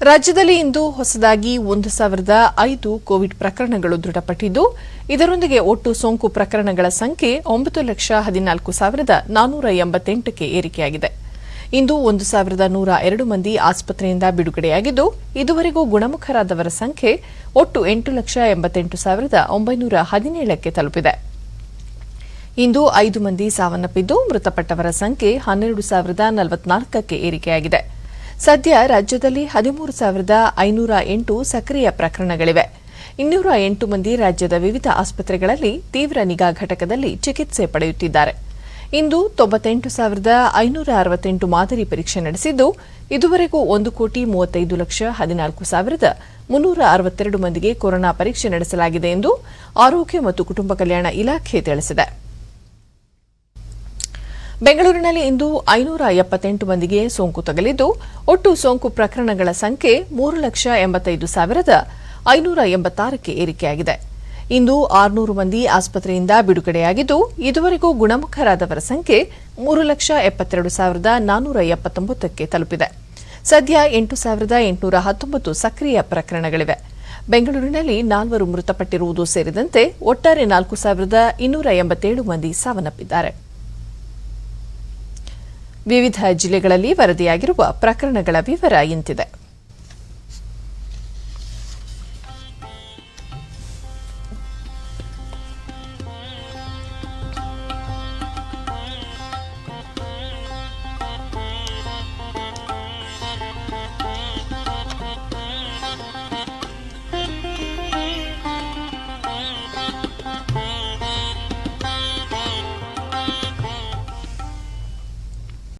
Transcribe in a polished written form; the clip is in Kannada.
ರಾಜ್ಯದಲ್ಲಿ ಇಂದು ಹೊಸದಾಗಿ 1,005 ಕೋವಿಡ್ ಪ್ರಕರಣಗಳು ದೃಢಪಟ್ಟಿದ್ದು, ಇದರೊಂದಿಗೆ ಒಟ್ಟು ಸೋಂಕು ಪ್ರಕರಣಗಳ ಸಂಖ್ಯೆ 9,14,488ಕ್ಕೆ ಏರಿಕೆಯಾಗಿದೆ. ಇಂದು 1,102 ಮಂದಿ ಆಸ್ಪತ್ರೆಯಿಂದ ಬಿಡುಗಡೆಯಾಗಿದ್ದು, ಇದುವರೆಗೂ ಗುಣಮುಖರಾದವರ ಸಂಖ್ಯೆ ಒಟ್ಟು 8,88,917ಕ್ಕೆ ತಲುಪಿದೆ. ಇಂದು 5 ಮಂದಿ ಸಾವನ್ನಪ್ಪಿದ್ದು, ಮೃತಪಟ್ಟವರ ಸಂಖ್ಯೆ 12,044ಕ್ಕೆ ಏರಿಕೆಯಾಗಿದೆ. ಸದ್ಯ ರಾಜ್ಯದಲ್ಲಿ 13,508 ಸಕ್ರಿಯ ಪ್ರಕರಣಗಳಿವೆ. 208 ಮಂದಿ ರಾಜ್ಯದ ವಿವಿಧ ಆಸ್ಪತ್ರೆಗಳಲ್ಲಿ ತೀವ್ರ ನಿಗಾ ಘಟಕದಲ್ಲಿ ಚಿಕಿತ್ಸೆ ಪಡೆಯುತ್ತಿದ್ದಾರೆ. ಇಂದು 98,568 ಮಾದರಿ ಪರೀಕ್ಷೆ ನಡೆಸಿದ್ದು, ಇದುವರೆಗೂ 1,35,14,362 ಮಂದಿಗೆ ಕೊರೋನಾ ಪರೀಕ್ಷೆ ನಡೆಸಲಾಗಿದೆ ಎಂದು ಆರೋಗ್ಯ ಮತ್ತು ಕುಟುಂಬ ಕಲ್ಯಾಣ ಇಲಾಖೆ ತಿಳಿಸಿದೆ. ಬೆಂಗಳೂರಿನಲ್ಲಿ ಇಂದು 578 ಮಂದಿಗೆ ಸೋಂಕು ತಗುಲಿದ್ದು, ಒಟ್ಟು ಸೋಂಕು ಪ್ರಕರಣಗಳ ಸಂಖ್ಯೆ 3,85,586ಕ್ಕೆ ಏರಿಕೆಯಾಗಿದೆ. ಇಂದು 600 ಮಂದಿ ಆಸ್ಪತ್ರೆಯಿಂದ ಬಿಡುಗಡೆಯಾಗಿದ್ದು, ಇದುವರೆಗೂ ಗುಣಮುಖರಾದವರ ಸಂಖ್ಯೆ 3,72,479ಕ್ಕೆ ತಲುಪಿದೆ. ಸದ್ಯ 8,819 ಸಕ್ರಿಯ ಪ್ರಕರಣಗಳಿವೆ. ಬೆಂಗಳೂರಿನಲ್ಲಿ 4 ಮೃತಪಟ್ಟಿರುವುದು ಸೇರಿದಂತೆ ಒಟ್ಟಾರೆ 4,287 ಮಂದಿ ಸಾವನ್ನಪ್ಪಿದ್ದಾರೆ. ವಿವಿಧ ಜಿಲ್ಲೆಗಳಲ್ಲಿ ವರದಿಯಾಗಿರುವ ಪ್ರಕರಣಗಳ ವಿವರ ಇಂತಿದೆ.